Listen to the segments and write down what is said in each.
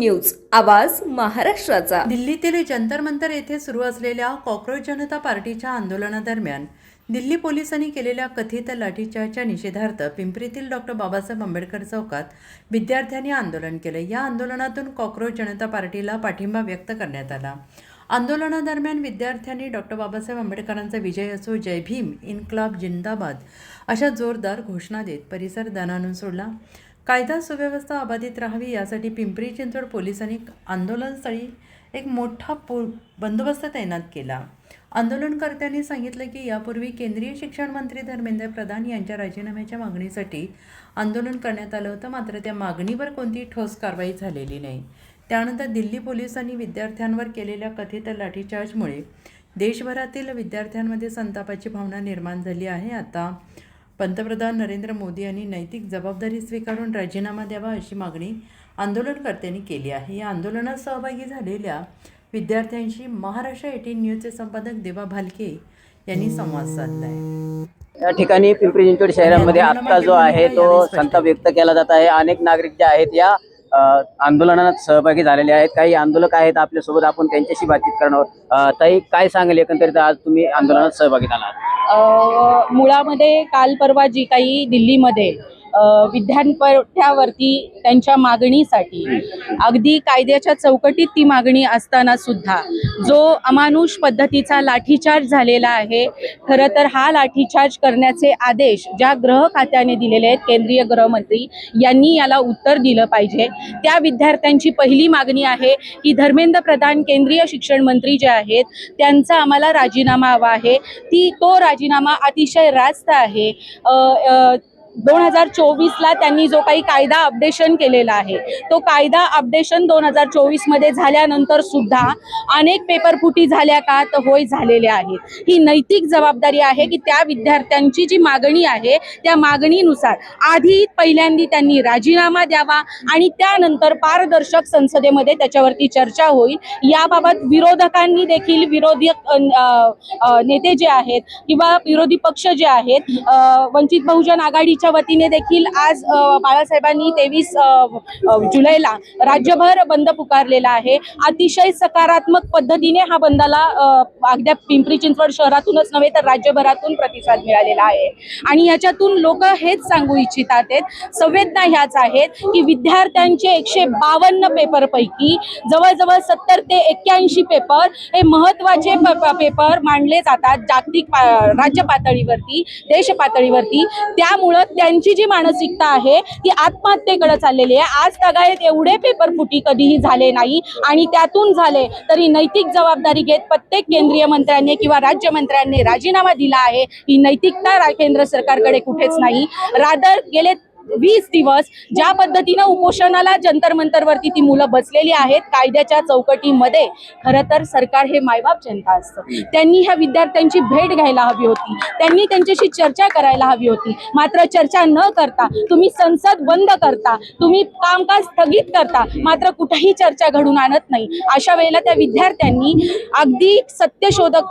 News, आवाज महाराष्ट्राचा। दिल्लीतील जंतर मंतर येथे सुरू असलेल्या कॉक्रोच जनता पार्टीच्या आंदोलनादरम्यान दिल्ली पोलिसांनी केलेल्या कथित लाठीचार्जच्या निषेधार्थ पिंपरीतील डॉक्टर बाबासाहेब आंबेडकर चौकात विद्यार्थ्यांनी आंदोलन केले। या आंदोलनातून कॉक्रोच जनता पार्टीला पाठिंबा व्यक्त करण्यात आला। आंदोलनादरम्यान विद्यार्थ्यांनी डॉक्टर बाबासाहेब आंबेडकरांचा विजय असो, जय भीम, इन्कलाब जिंदाबाद अशा जोरदार घोषणा देत परिसर दणाणून सोडला। कायदा सुव्यवस्था अबाधित राहावी यासाठी पिंपरी चिंचवड पोलिसांनी आंदोलनस्थळी एक मोठा बंदोबस्त तैनात केला। आंदोलनकर्त्यांनी सांगितलं की यापूर्वी केंद्रीय शिक्षण मंत्री धर्मेंद्र प्रधान यांच्या राजीनाम्याच्या मागणीसाठी आंदोलन करण्यात आलं होतं, मात्र त्या मागणीवर कोणतीही ठोस कारवाई झालेली नाही। त्यानंतर दिल्ली पोलिसांनी विद्यार्थ्यांवर केलेल्या कथित लाठीचार्जमुळे देशभरातील विद्यार्थ्यांमध्ये संतापाची भावना निर्माण झाली आहे। आता पंतप्रधान नरेंद्र मोदी यांनी नैतिक जबाबदारी स्वीकारून राजीनामा द्यावा अशी मागणी आंदोलनकर्त्यांनी केली आहे। या आंदोलनात सहभागी झालेल्या विद्यार्थ्यांशी महाराष्ट्र 18 न्यूजचे संपादक देवा भालके यांनी संवाद साधला आहे। या ठिकाणी पिंपरी चिंचवड शहरामध्ये आता जो आहे तो संताप व्यक्त केला जात आहे। अनेक नागरिक जे आहेत या आंदोलनात सहभागी झालेले आहेत। काही आंदोलक आहेत आपल्यासोबत, आपण त्यांच्याशी बातचीत करणार। ताई, काय सांगेल एकंदरीत आज तुम्ही आंदोलनात सहभागी झालात? मुळामध्ये काल परवा जी काही दिल्लीमध्ये विद्यापीठावरती त्यांच्या मागणीसाठी अगदी कायद्याच्या चौकटीत ती मागणी असताना सुद्धा जो अमानुष पद्धतीचा लाठीचार्ज झालेला आहे, खरं तर हा लाठीचार्ज करण्याचे आदेश ज्या गृह खात्याने दिलेले आहेत, केंद्रीय गृहमंत्री यांनी याला उत्तर दिलं पाहिजे। त्या विद्यार्थ्यांची पहिली मागणी आहे की धर्मेंद्र प्रधान केंद्रीय शिक्षण मंत्री जे आहेत त्यांचा आम्हाला राजीनामा हवा आहे। तो राजीनामा अतिशय रास्त आहे। 2024ला त्यांनी जो काही कायदा अपडेशन केलेला आहे, तो कायदा अपडेशन 2024 मध्ये झाल्यानंतर सुद्धा अनेक पेपरफुटी झाल्या का? तर होय, झालेल्या आहेत। ही नैतिक जबाबदारी आहे की त्या विद्यार्थ्यांची जी मागणी आहे त्या मागणीनुसार आधी पहिल्यांदा त्यांनी राजीनामा द्यावा आणि त्यानंतर पारदर्शक संसदेमध्ये त्याच्यावरती चर्चा होईल। याबाबत विरोधकांनी देखील, विरोधी नेते जे आहेत किंवा विरोधी पक्ष जे आहेत, वंचित बहुजन आघाडीच्या वतीने देखील आज बाळासाहेबांनी 23 जुलैला राज्यभर बंद पुकारलेला आहे। अतिशय सकारात्मक पद्धतीने हा बंदाला अगदी पिंपरी चिंचवड शहरातूनच नव्हे तर राज्यभरातून प्रतिसाद मिळालेला आहे। आणि याच्यातून लोक हेच सांगू इच्छितात आहेत, संवेदना ह्याच आहेत की विद्यार्थ्यांचे 152 पेपर पैकी जवळजवळ 70 ते 81 पेपर हे महत्त्वाचे पेपर मानले जातात जागतिक राज्य पातळीवरती, देश पातळीवरती। त्यामुळं त्यांची जी मानसिकता आहे ती आत्महत्येकडे चाललेली आहे। आज तगायत एवढे पेपर फुटी कधीही झाले नाही आणि त्यातून झाले तरी नैतिक जबाबदारी घेत प्रत्येक केंद्रीय मंत्र्यांनी किंवा राज्यमंत्र्यांनी राजीनामा दिला आहे। ही नैतिकता केंद्र सरकारकडे कुठेच नाही। रादर गेले 20 दिवस ज्या पद्धतीनं उपोषणाला जंतर मंतरवरती ती मुलं बसलेली आहेत कायद्याच्या चौकटीमध्ये, खरं तर सरकार हे मायबाप जनता असतं। त्यांनी ह्या विद्यार्थ्यांची भेट घ्यायला हवी होती, त्यांनी त्यांच्याशी चर्चा करायला हवी होती। मात्र चर्चा न करता तुम्ही संसद बंद करता, तुम्ही कामकाज स्थगित करता, मात्र कुठेही चर्चा घडून आणत नाही। अशा वेळेला त्या विद्यार्थ्यांनी अगदी सत्यशोधन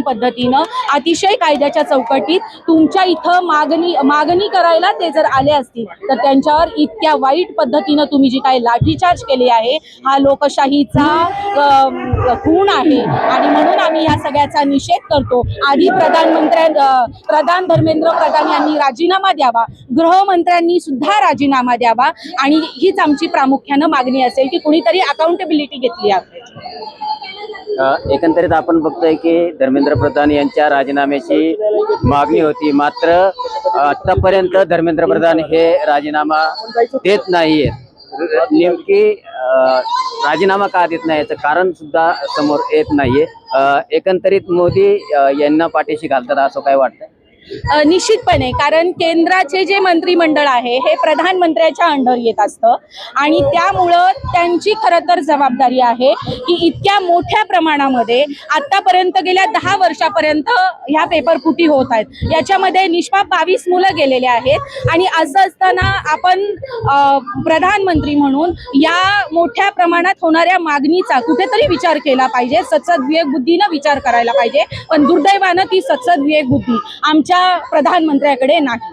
पद्धतीनं अतिशय कायद्याच्या चौकटीत तुमच्या इथं मागणी करायला ते जर आले असतील तर त्यांच्यावर इतक्या वाईट पद्धतीनं तुम्ही जी काही लाठीचार्ज केली आहे, हा लोकशाहीचा खून आहे। आणि म्हणून आम्ही या सगळ्याचा निषेध करतो। आधी प्रधान धर्मेंद्र प्रधान यांनी राजीनामा द्यावा, गृहमंत्र्यांनी सुद्धा राजीनामा द्यावा आणि हीच आमची प्रामुख्यानं मागणी असेल की कुणीतरी अकाउंटेबिलिटी घेतली आहे। एकंदरीत आपण बघतोय की धर्मेंद्र प्रधान यांच्या राजीनाम्याची मागणी होती, मात्र आतापर्यंत धर्मेंद्र प्रधान हे राजीनामा देत नाहीये। नेमकी राजीनामा का देत नाही याचं कारण सुद्धा समोर येत नाहीये। एकंदरीत मोदी यांना पाठीशी घालतात असं काय वाटतं? निश्चितपणे, कारण केंद्राचे जे मंत्रिमंडळ आहे हे प्रधानमंत्र्याच्या अंडर येत असतं आणि त्यामुळं त्यांची खरं तर जबाबदारी आहे की इतक्या मोठ्या प्रमाणामध्ये आतापर्यंत गेल्या 10 वर्षापर्यंत ह्या पेपरफुटी होत आहेत। याच्यामध्ये निष्पाप 22 मुलं गेलेले आहेत आणि असं असताना आपण प्रधानमंत्री म्हणून या मोठ्या प्रमाणात होणाऱ्या मागणीचा कुठेतरी विचार केला पाहिजे, सत्सद विवेक बुद्धीनं विचार करायला पाहिजे। पण दुर्दैवानं ती सत्सद विवेक बुद्धी आमच्या प्रधानमंत्र्याकडे नाही।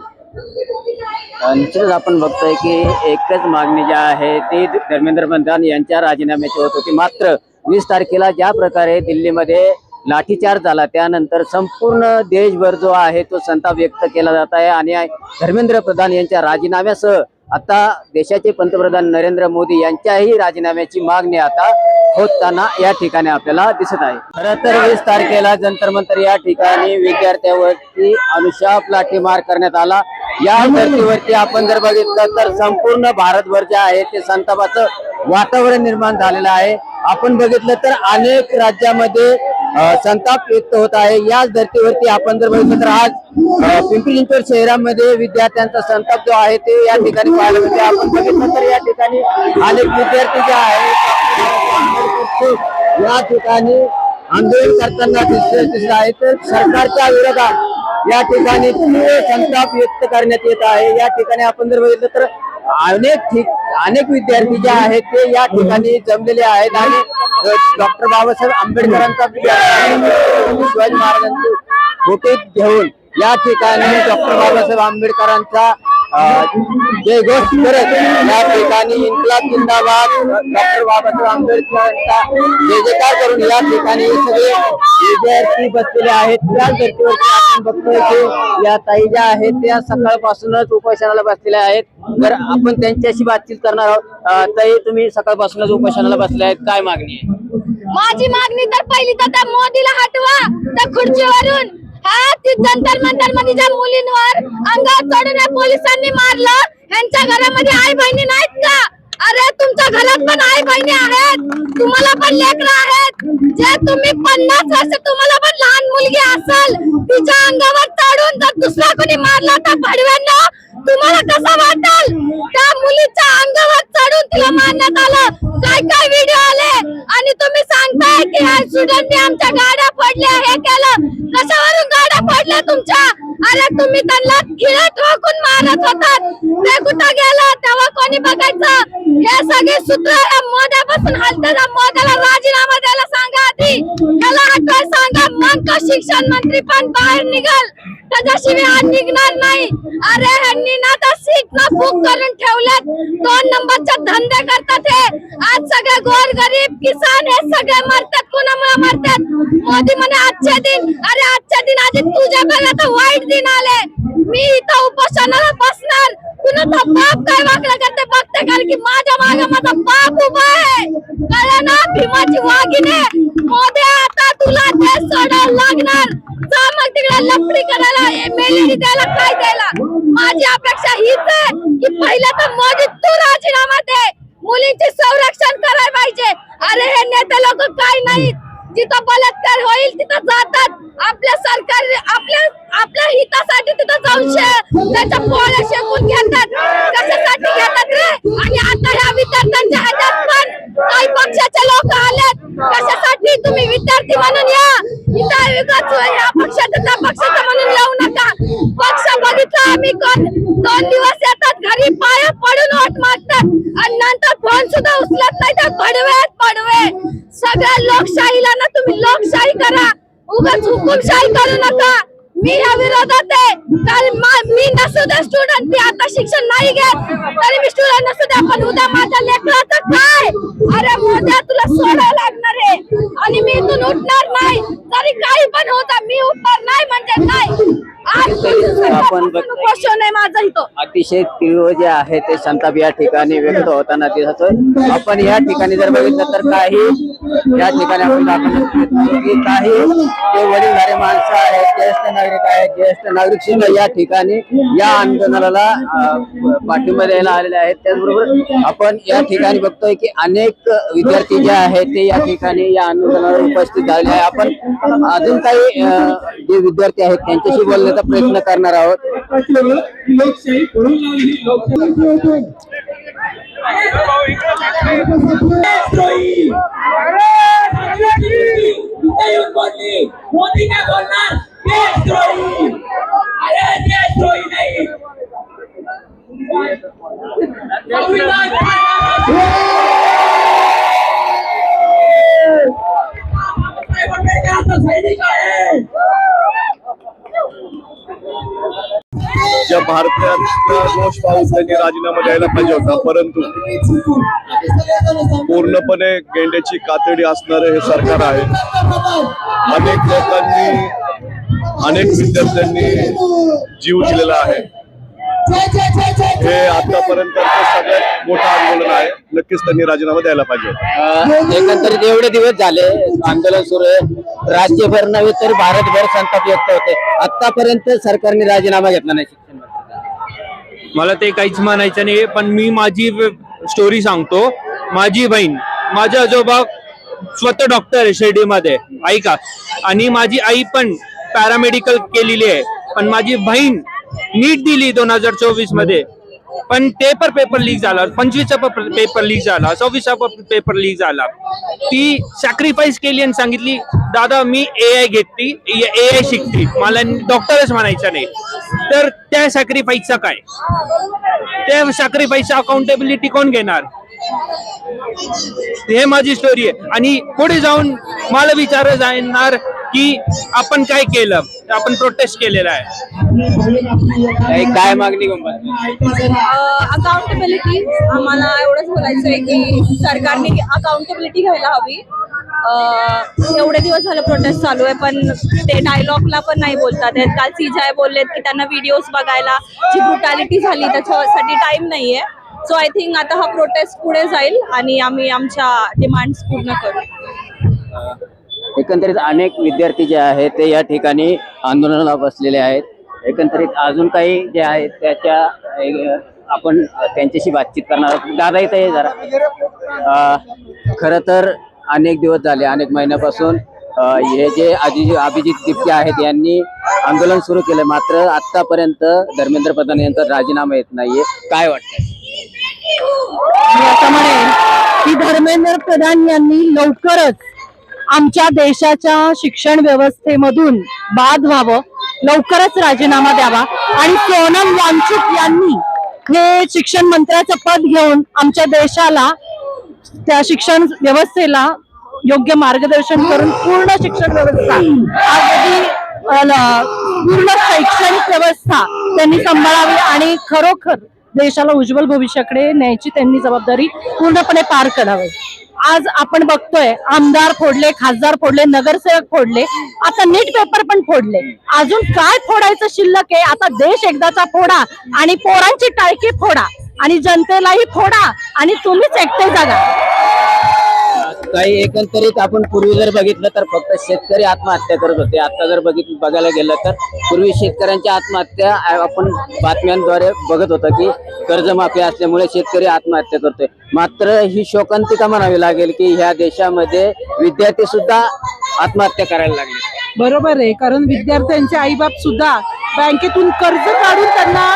निश्चितच आपण बघतोय की एकच मागणी जी आहे ती धर्मेंद्र प्रधान यांच्या राजीनाम्याची होत होती. मात्र 20 तारखेला ज्या प्रकारे दिल्लीमध्ये लाठीचार्ज झाला त्यानंतर संपूर्ण देशभर जो आहे तो संताप व्यक्त केला जात आहे आणि धर्मेंद्र प्रधान यांच्या राजीनाम्यासह आता देशाचे पंतप्रधान नरेंद्र मोदी यांच्याही राजीनाम्याची मागणी आता होताना या ठिकाणी आपल्याला दिसत आहे. खरं तर 20 तारखेला जंतर मंतर या ठिकाणी विद्यार्थ्यांवरती अनुशाप लाठीमार करण्यात आला. या धर्तीवरती आपण जर बघितलं तर संपूर्ण भारतभर जे आहे ते संतापाचं वातावरण निर्माण झालेलं आहे. आपण बघितलं तर अनेक राज्यामध्ये संताप व्यक्त होत आहे. याच धर्तीवरती आपण जर बघितलं तर आज पिंपरी चिंचवड शहरामध्ये विद्यार्थ्यांचा संताप जो आहे ते या ठिकाणी पाहायला मिळते. आपण बघितलं तर या ठिकाणी अनेक विद्यार्थी जे आहेत या ठिकाणी आंदोलन करताना दिसत आहेत. तर सरकारच्या विरोधात या ठिकाणी तीव्र संताप व्यक्त करण्यात येत आहे. या ठिकाणी आपण जर बघितलं तर अनेक विद्यार्थी जे आहेत ते या ठिकाणी जमलेले आहेत आणि डॉक्टर बाबासाहेब आंबेडकरांचा शिवाजी महाराजांचे फोटो घेऊन या ठिकाणी डॉक्टर बाबासाहेब आंबेडकरांचा जयघोष करत या ठिकाणी इन्कलाब जिंदाबाद डॉक्टर बाबासाहेब आंबेडकरांचा जय जयकार करून या ठिकाणी सगळे विद्यार्थी बसलेले आहेत. त्याच धर्तीवरती आपण बघतोय की या ताई ज्या आहेत त्या सकाळपासूनच उपोषणाला बसलेल्या आहेत. तर आपण त्यांच्याशी बातचीत करणार आहोत. ताई, तुम्ही सकाळपासूनच उपोषणाला बसले आहेत, काय मागणी आहे? माझी मागणी तर पहिली तर त्या मोदीला हटवा त्या खुर्चीवरून. ती जंतर मंतर मध्ये ज्या मुलींवर अंगावर चढून या पोलिसांनी मारलं, यांच्या घरामध्ये आई बहिणी नाहीत का? अरे तुमच्या घरात पण आई बहिणी आहेत, तुम्हाला पण लेकरं आहेत. जे तुम्ही 50 वर्ष तुम्हाला पण लहान मुलगी असेल तिच्या अंगावर चढून जर दुसरा कोणी मारला तर भडव्यांना तुम्हाला कसं वाटेल? त्या मुलीच्या अंगावर चढून तिला मारण्यात आलं. काय काय व्हिडिओ आले आणि तुम्ही सांगताय की स्टुडंटने आमच्या गाड्या फोडल्या, हे केलं. कशावरून गाड्या फोडल्या तुमच्या? अरे तुम्ही त्यांना खिळा ठोकून मारत होतात, ते कुठं गेलं तेव्हा कोणी बघायचं? हे सगळे सूत्र या मोद्यापासून हलतात. मोद्याला राजीनामा द्यायला सांगा आधी, त्याला हटवाय सांगा, मग तो शिक्षण मंत्री पण बाहेर निघाल. त्याच्याशिवाय निघणार नाही. अरे ह्यांनी ना तर सीट ना बुक करून ठेवल्यात, 2 नंबरचे धंदे करतात. हे आज सगळे गोर गरीब किसान हे सगळे मरतात. कुणामुळे मरतात? मोदी म्हणे आजचे दिन. अरे आजचे दिन आधी तुझ्या बघा तर वाईट दिन आले. मी इथं उपोषणाला बसणार. कुणाचा बाप काय वागलं करते बघते, कारण की माझ्या मागे माझा बाप उभा आहे. कळलं ना? भीमाची वाघिने. मोदी आता तुला ते सोडावं लागणार. जा मग तिकडे लपडी करायला, मेलेली द्यायला, काय द्यायला. माझी अपेक्षा हीच आहे की पहिला तर मोदी तू राजीनामा दे. मुलींचे संरक्षण करायला पाहिजे. अरे हे नेते लोक काय नाही, जिथं बलात्कार होईल तिथं जातात. आपल्या सरकार आपल्या हितासाठी तिथं जाऊन त्याच्या पोळ्या शेकून घेतात. कशासाठी घेतात रे? आणि आता ह्या विद्यार्थ्यांच्या ह्याच्यात पण काही पक्षाचे लोक आलेत. कशासाठी? तुम्ही विद्यार्थी म्हणून या इथं या पक्षाचं त्या पक्षाचं म्हणून येऊ नका. पक्ष बघितला आम्ही 2 दिवस येतात घरी, पाया पडून वोट मागतात आणि नंतर फोन सुद्धा उचलत नाही. तर पडवे सगळ्या लोकशाहीला ना तुम्ही लोकशाही करा, उगाच हुकुमशाही करू नका. मी या विरोधात आहे. कारण मी नसू दे स्टुडंट, मी आता शिक्षण नाही घेत तरी मी स्टुडंट नसू दे, पण उद्या माझ्या लेकराचं काय? अरे मोद्या तुला सोडावं लागणार आहे आणि मी इथून उठणार नाही. जरी काही पण होता मी उठणार नाही म्हणजे नाही. आपण क्वेश्चन आहे माझा इथं. अतिशय तीव्र जे आहे ते संताप या ठिकाणी व्यक्त होताना दिसतोय. आपण या ठिकाणी जर बघितलं तर काही या ठिकाणी आपण काही जे वडीलधारे माणसं आहेत, ज्येष्ठ नागरिक आहेत, ज्येष्ठ नागरिक सुद्धा या ठिकाणी या आंदोलनाला पाठिंबा द्यायला आलेले आहेत. त्याचबरोबर आपण या ठिकाणी बघतोय की अनेक विद्यार्थी जे आहेत ते या ठिकाणी या आंदोलनाला उपस्थित झालेले आहे. आपण अजून काही जे विद्यार्थी आहेत त्यांच्याशी बोलण्याचा प्रयत्न करणार आहोत. लोकशाही पळून लावली. मोदी काय बोलणार? देशद्रोही. अरे देशद्रोही नाही. सैनिक आहे. ज्या भारतातला दोष पाहून त्यांनी राजीनामा द्यायला पाहिजे होता, परंतु पूर्णपणे गेंड्याची कातडी असणारं हे सरकार आहे. अनेक लोकांनी, अनेक विद्यार्थ्यांनी जीव दिलेला आहे. हे आतापर्यंत सगळ्यात मोठं आंदोलन आहे. नक्कीच त्यांनी राजीनामा द्यायला पाहिजे होता. एकंदरीत एवढे दिवस झाले आंदोलन सुरू आहे, राज्यभर नव्हे तर भारतभर संताप व्यक्त होते. आतापर्यंत सरकारने राजीनामा घेतला नाही शिक्षण मंत्र्यांचा. मला ते काहीच म्हणायचं नाही, पण मी माझी स्टोरी सांगतो. माझी बहीण, माझे आजोबा स्वतः डॉक्टर आहे शिर्डीमध्ये, ऐका, आणि माझी आई पण पॅरामेडिकल केलेली आहे. पण माझी बहीण नीट दिली 2024 मध्ये, पण पेपर लीक झाला, 25चा पेपर लीक झाला, 26चा पेपर लीक झाला. ती सॅक्रिफाईस केली आणि सांगितली, दादा मी AI घेतली, AI शिकते, मला डॉक्टरच म्हणायचं नाही. तर त्या सॅक्रिफाईसचा काय, त्या सॅक्रिफाईसचा अकाउंटेबिलिटी कोण घेणार? हे माझी स्टोरी आहे. आणि पुढे जाऊन मला विचारलं जाणार की आपण काय केलं, आपण प्रोटेस्ट केलेला आहे. काय मागणी अकाउंटेबिलिटी, आम्हाला एवढंच बोलायचं आहे की सरकारने अकाउंटेबिलिटी घ्यायला हवी. एवढे दिवस झालं प्रोटेस्ट चालू आहे, पण ते डायलॉगला पण नाही बोलतात. काल सीजाय बोललेत की त्यांना व्हिडिओज बघायला जी ब्रुटॅलिटी झाली त्याच्यासाठी टाइम नाहीये. सो आय थिंक आता हा प्रोटेस्ट पुढे जाईल आणि आम्ही आमच्या डिमांड्स पूर्ण करू. एकंदरीत अनेक विद्यार्थी जे आहेत ते या ठिकाणी आंदोलनाला बसलेले आहेत. एकंदरीत अजून काही जे आहेत त्याच्या आपण त्यांच्याशी बातचीत करणार आहोत. दादा इथं आहे जरा. खरं तर अनेक दिवस झाले, अनेक महिन्यापासून हे जे अभिजित तिपके आहेत यांनी आंदोलन सुरू केलं, मात्र आतापर्यंत धर्मेंद्र प्रधान यांचा राजीनामा येत नाहीये. काय वाटतं? मी असं म्हणेन की धर्मेंद्र प्रधान यांनी लवकरच आमच्या देशाच्या शिक्षण व्यवस्थेमधून बाद व्हावं, लवकरच राजीनामा द्यावा आणि सोनम वांगचुक यांनी हे शिक्षण मंत्र्याचं पद घेऊन आमच्या देशाला, त्या शिक्षण व्यवस्थेला योग्य मार्गदर्शन करून पूर्ण शिक्षण व्यवस्था, अगदी पूर्ण शैक्षणिक व्यवस्था त्यांनी सांभाळावी आणि खरोखर देशाला उज्ज्वल भविष्याकडे न्यायची त्यांनी जबाबदारी पूर्णपणे पार करावी. आज आपण बघतोय आमदार फोडले, खासदार फोडले, नगरसेवक फोडले, आता नीट पेपर पण फोडले. अजून काय फोडायचं शिल्लक आहे? आता देश एकदाचा फोडा आणि पोरांची टाळकी फोडा आणि जनतेलाही फोडा आणि तुम्हीच एकटे जागा. काही एकंदरीत आपण पूर्वी जर बघितलं तर फक्त शेतकरी आत्महत्या करत होते. आता जर बघायला गेलं तर पूर्वी शेतकऱ्यांच्या आत्महत्या आपण बातम्यांद्वारे बघत होतो की कर्जमाफी असल्यामुळे शेतकरी आत्महत्या करतोय. मात्र ही शोकांतिका म्हणावी लागेल की ह्या देशामध्ये विद्यार्थी सुद्धा आत्महत्या करायला लागले. बरोबर आहे, कारण विद्यार्थ्यांचे आईबाप सुद्धा बँकेतून कर्ज काढून त्यांना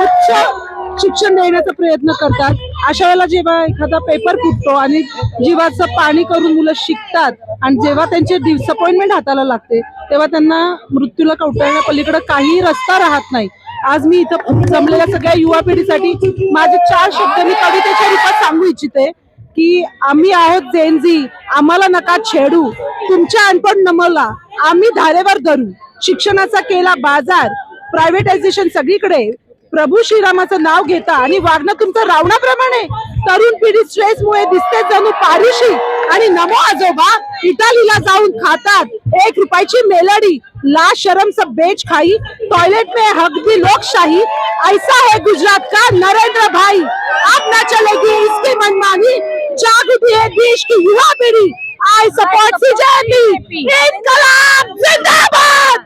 उच्च शिक्षण देण्याचा प्रयत्न करतात. अशा वेळेला जेव्हा एखादा पेपर फुटतो आणि जीवाचं पाणी करून मुलं शिकतात आणि जेव्हा त्यांची डिसअपॉइंटमेंट हाताला लागते तेव्हा त्यांना मृत्यूला कवटाळण्या पलीकडे काही रस्ता राहत नाही. आज मी इथं जमलेल्या सगळ्या युवा पिढीसाठी माझे 4 शब्द मी कवितेच्या रूपात सांगू इच्छिते की आम्ही आहोत जेनझी, आम्हाला नका छेडू, तुमच्या अनपढ नमला आम्ही धारेवर धरू. शिक्षणाचा केला बाजार, प्रायव्हेटायझेशन सगळीकडे, प्रभू श्रीरामाचं नाव घेता आणि वागणं तुमचं रावणाप्रमाणे. तरुण पिढी स्ट्रेसमुळे दिसते जणू पारिशी आणि नमो आजोबा इटालीला जाऊन खातात 1 रुपयाची मेलडी. ला शरम सब बेच खाई, टॉयलेट में हक दी लोकशाही. ऐसा है गुजरात का नरेंद्र भाई, अब ना चलेगी इसकी मनमानी. जाग उठी है देश की युवा पीढ़ी, आई सपोर्ट सीजेपी, इनकलाब जिंदाबाद.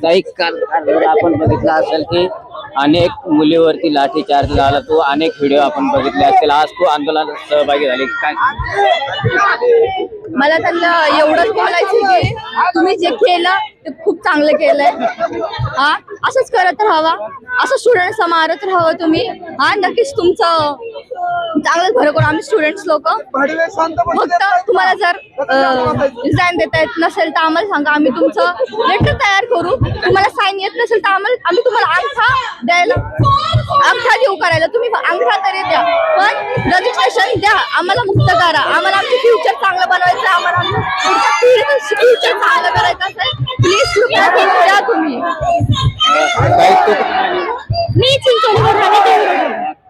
काही काल आपण बघितलं असेल की अनेक मुलीवरती लाठीचार्ज झाला, तो अनेक व्हिडिओ आपण बघितले असतील. आज तो आंदोलनात सहभागी झाले. काय मला त्यांना एवढंच बोलायचं की तुम्ही जे केलं ते खूप चांगलं केलंय. हा, असंच करत राहावा, असं स्टुडंट समारत राहावं तुम्ही. हा, नक्कीच तुमचं चांगलंच भर करू आम्ही स्टुडंट्स लोक. फक्त तुम्हाला जर डिझाईन देता येत नसेल तर आम्हाला सांगा, आम्ही तुमचं लेटर तयार करू. तुम्हाला साईन येत नसेल तर आम्ही तुम्हाला अंगठा द्यायला, अंगठा देऊ करायला. तुम्ही अंगठा तरी द्या, पण रजिस्ट्रेशन द्या. आम्हाला मुक्त करा. आम्हाला आमचं फ्युचर चांगलं बनवायचं, आम्हाला आमचं फ्युचर चांगलं करायचं असेल प्लीज कृपया द्या तुम्ही. मी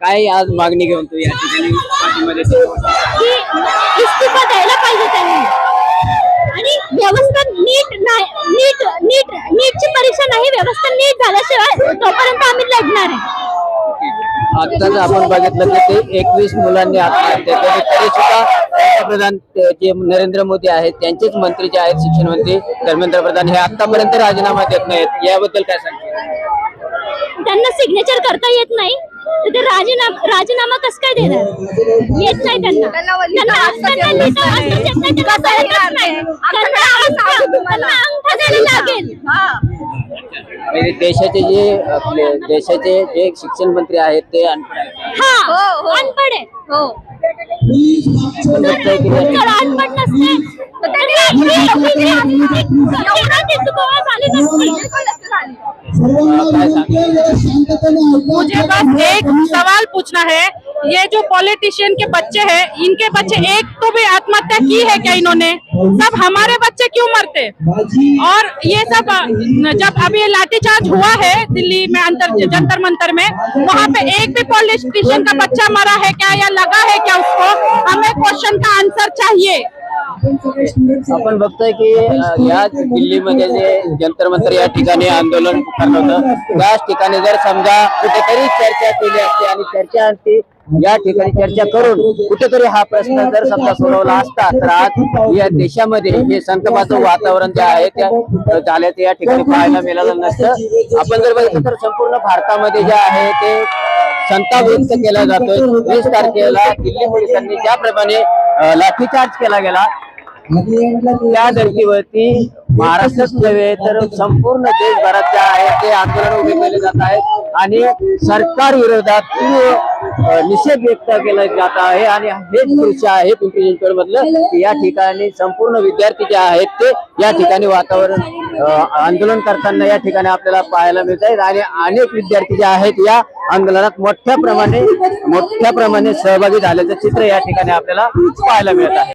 काय आज मागणी घेऊन तू या ठिकाणी पाठीमध्ये की इस्तिफा द्यायला पाहिजे त्यांनी आणि व्यवस्था नीटची परीक्षा नाही, व्यवस्था नीट झाल्याशिवाय तोपर्यंत आम्ही लढणार आहे. आताच आपण बघितलं की ते 21 मुलांनी आत्महत्या केली तरी सुद्धा पंतप्रधान जे नरेंद्र मोदी आहेत त्यांचेच मंत्री जे आहेत शिक्षण मंत्री धर्मेंद्र प्रधान हे आतापर्यंत राजीनामा देत नाहीत. याबद्दल काय सांगते? त्यांना सिग्नेचर करता येत नाही तर ते राजीनामा कसं काय देणार? येत नाही त्यांना अंगठा द्यायला लागेल. म्हणजे देशाचे जे शिक्षण मंत्री आहेत ते अनपढ आहेत. हा अनपढ आहे. हो अनपढ नसते तर मुझे बस एक सवाल पूछना है, ये जो पॉलिटिशियन के बच्चे हैं, इनके बच्चे एक तो भी आत्महत्या की है क्या इन्होंने? सब हमारे बच्चे क्यों मरते? और ये सब जब अभी लाठीचार्ज हुआ है दिल्ली में जंतर मंतर में, वहाँ पे एक भी पॉलिटिशियन का बच्चा मरा है क्या या लगा है क्या उसको? हमें क्वेश्चन का आंसर चाहिए. आपण बघतोय की या दिल्लीमध्ये जे जंतर मंतर या ठिकाणी आंदोलन पुकारलं होतं त्याच ठिकाणी जर समजा कुठेतरी चर्चा केली असती आणि चर्चा या ठिकाणी चर्चा करून कुठेतरी हा प्रश्न जर समजा सोडवला असता तर आज या देशामध्ये हे संतापाचं वातावरण जे आहे ते झाल्याचं या ठिकाणी पाहायला मिळालं नसतं. आपण जर बघितलं तर संपूर्ण भारतामध्ये जे आहे ते संताप व्यक्त केला जातोय. 20 तारखेला दिल्ली पोलिसांनी ज्याप्रमाणे लाठीचार्ज केला गेला त्या धर्तीवरती महाराष्ट्रच नव्हे तर संपूर्ण देशभरात जे आहे ते आंदोलन उभे केले जात आहेत आणि सरकार विरोधात निषेध व्यक्त केला जात आहे. आणि हेच दृश्य आहे पिंपरी चिंचवड मधलं या ठिकाणी संपूर्ण विद्यार्थी जे आहेत ते या ठिकाणी वातावरण आंदोलन करताना या ठिकाणी आपल्याला पाहायला मिळत आहेत आणि अनेक विद्यार्थी जे आहेत या आंदोलनात मोठ्या प्रमाणे सहभागी झाल्याचं चित्र या ठिकाणी आपल्याला पाहायला मिळत आहे.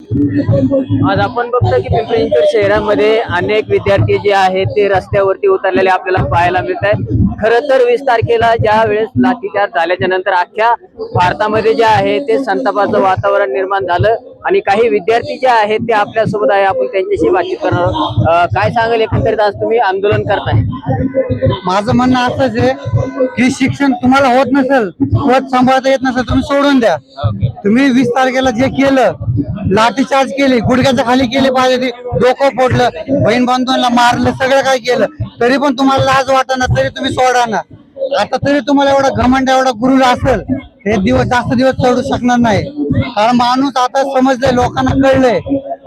आज आपण बघतो की पिंपरी चिंचवड शहरामध्ये अनेक विद्यार्थी जे आहेत ते रस्त्यावरती उतरलेले आपल्याला पाहायला मिळत आहेत. खरं तर 20 तारखेला ज्या वेळेस लाठीचार्ज झाल्याच्या नंतर अख्ख्या भारतामध्ये जे आहे ते संतापाचं वातावरण निर्माण झालं आणि काही विद्यार्थी जे आहेत ते आपल्यासोबत आहे. आपण त्यांच्याशी बातचीत करणार आहोत. काय सांगाल एकंदरीत आज तुम्ही आंदोलन करताय? माझं म्हणणं असंच आहे की शिक्षण तुम्हाला होत नसेल, पद सांभाळता येत नसेल, तुम्ही सोडून द्या. तुम्ही 20 तारखेला जे केलं, लाठीचार्ज केली, गुडघ्याच्या खाली केले पाहिजे, डोकं फोडलं, बहीण बांधवांना मारलं, सगळं काय केलं तरी पण तुम्हाला लाज वाटना, तरी तुम्ही सोडा ना. आता तरी तुम्हाला एवढा घमंड एवढा गुरुर असेल हे जास्त दिवस चढू शकणार नाही. कारण माणूस आता समजलंय, लोकांना कळलंय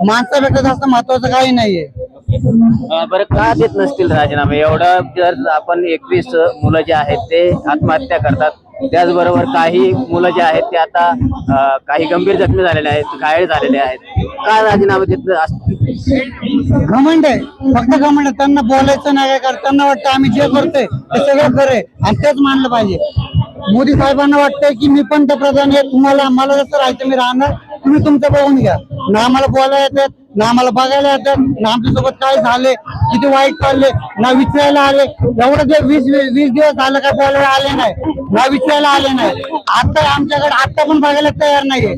माणसापेक्षा जास्त महत्वाचं काही नाहीये. बरं का देत नसतील राजीनामे? एवढं जर आपण 21 मुलं जे आहेत ते आत्महत्या करतात, त्याचबरोबर काही मुलं जे आहेत ते आता काही गंभीर जखमी झालेले आहेत, घायल झालेले आहेत, का राजीनामे देत असतील? घमंड आहे, फक्त घमंड. त्यांना बोलायचं नाही काय करत, त्यांना वाटतं आम्ही जे करतोय ते सगळं खरंय आणि तेच मानलं पाहिजे. मोदी साहेबांना वाटतंय की मी पंतप्रधान आहे, तुम्हाला मला जसं राहायचं मी राहणार, तुम्ही तुमचं बघून घ्या. ना आम्हाला बोलायला येतात, ना आम्हाला बघायला येतात, ना आमच्यासोबत काय झाले, किती वाईट चालले, ना विचारायला आले. एवढं जे 20 दिवस झालं काय बोलायला आले नाही, ना विचारायला आले नाही. आता आमच्याकडे आता पण बघायला तयार नाहीये.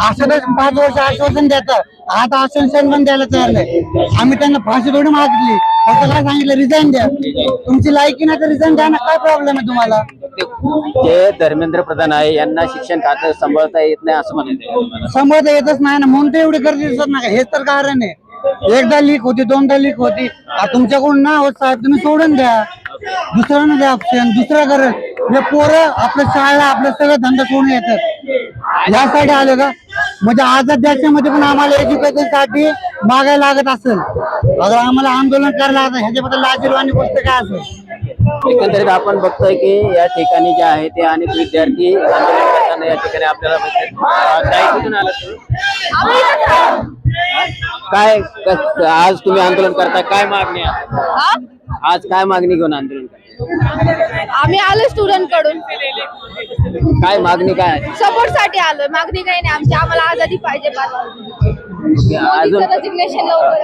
असं तर 5 वर्ष आश्वासन देतात, आता आश्वासन पण द्यायला तयार नाही. आम्ही त्यांना फाशी थोडी मागितली, फक्त काय सांगितलं रिझाईन द्या. तुमची लायकी नाही तर रिझाईन द्या ना, काय प्रॉब्लेम आहे तुम्हाला? जे धर्मेंद्र प्रधान आहे यांना शिक्षण खातं सांभाळता येत नाही असं म्हणायचं? सांभाळता येतच नाही ना, म्हणून तर एवढी गर्दी दिसत नाही. हेच तर कारण आहे. एकदा लीक होती, 2दा लीक होती. तुमच्याकडून ना होत साहेब, तुम्ही सोडून द्या, दुसऱ्यांना द्या ऑप्शन, दुसरं करेल. हे पोरं आपल्या शाळा आपलं सगळं धंदा सोडून येतात. यासाठी आले का? म्हणजे आझाद देशामध्ये पण आम्हाला एज्युकेशन साठी मागायला लागत असेल, अगर आम्हाला आंदोलन करायला लागतं, ह्याच्याबद्दल लाजीरवाणी गोष्ट काय असेल? एकंदरीत आपण बघतोय की या ठिकाणी जे आहे ते अनेक विद्यार्थी आंदोलन करताना या ठिकाणी आपल्याला कुठून आलं? काय आज तुम्ही आंदोलन करताय, काय मागणी आहे? आज काय मागणी घेऊन आंदोलन करताय? आम्ही आलो स्टुडंट कडून काय मागणी काय आहे? सपोर्ट साठी आलोय. मागणी काही नाही आमची, आम्हाला आझादी पाहिजे. अजून रेजिग्नेशन लवकर.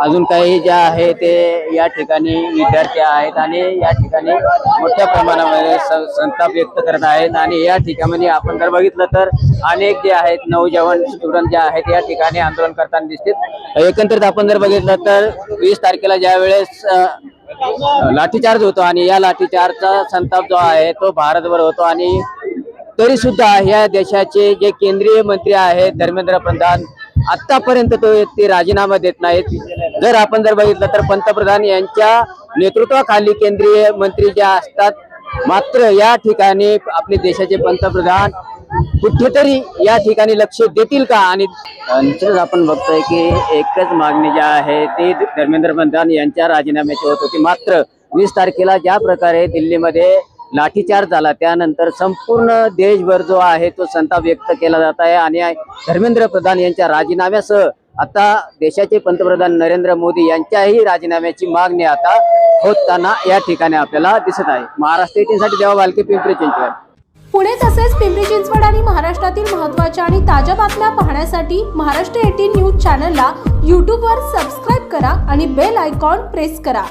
अजून काही जे आहे ते या ठिकाणी विद्यार्थी आहेत आणि या ठिकाणी मोठ्या प्रमाणामध्ये संताप व्यक्त करत आहेत. आणि या ठिकाणी आपण जर बघितलं तर अनेक जे आहेत नवजवान स्टुडंट जे आहेत या ठिकाणी आंदोलन करताना दिसतील. एकंदरीत आपण जर बघितलं तर 20 तारखेला ज्या वेळेस लाठीचार्ज होतो आणि या लाठीचार्जचा संताप जो आहे तो भारतभर होतो. आणि तरी सुद्धा या देशाचे जे केंद्रीय मंत्री आहेत धर्मेंद्र प्रधान आतापर्यंत ते राजीनामा देत नाहीत. जर आपण जर बघितलं तर पंतप्रधान यांच्या नेतृत्वाखाली केंद्रीय मंत्री जे असतात, मात्र या ठिकाणी आपले देशाचे पंतप्रधान कुठेतरी या ठिकाणी लक्ष देतील का? आणि निश्चितच आपण बघतोय की एकच मागणी जी आहे ती धर्मेंद्र प्रधान यांच्या राजीनाम्याची होत होती. मात्र 20 तारखेला ज्या प्रकारे दिल्लीमध्ये लाठीचार्ज झाला त्यानंतर संपूर्ण देशभर जो आहे तो संताप व्यक्त केला जात आहे. आणि धर्मेंद्र प्रधान यांच्या राजीनाम्यासह आता देशाचे पंतप्रधान नरेंद्र मोदी यांच्याही राजीनाम्याची मागणी आता होताना या ठिकाणी आपल्याला दिसत आहे. महाराष्ट्र 18 साठी देवा बालके, पिंपरी चिंचवड. पुणे तसेच पिंपरी चिंचवड आणि महाराष्ट्रातील महत्त्वाच्या आणि ताज्या बातम्या पाहण्यासाठी महाराष्ट्र 18 न्यूज चॅनलला यूट्यूबवर सबस्क्राईब करा आणि बेल आयकॉन प्रेस करा.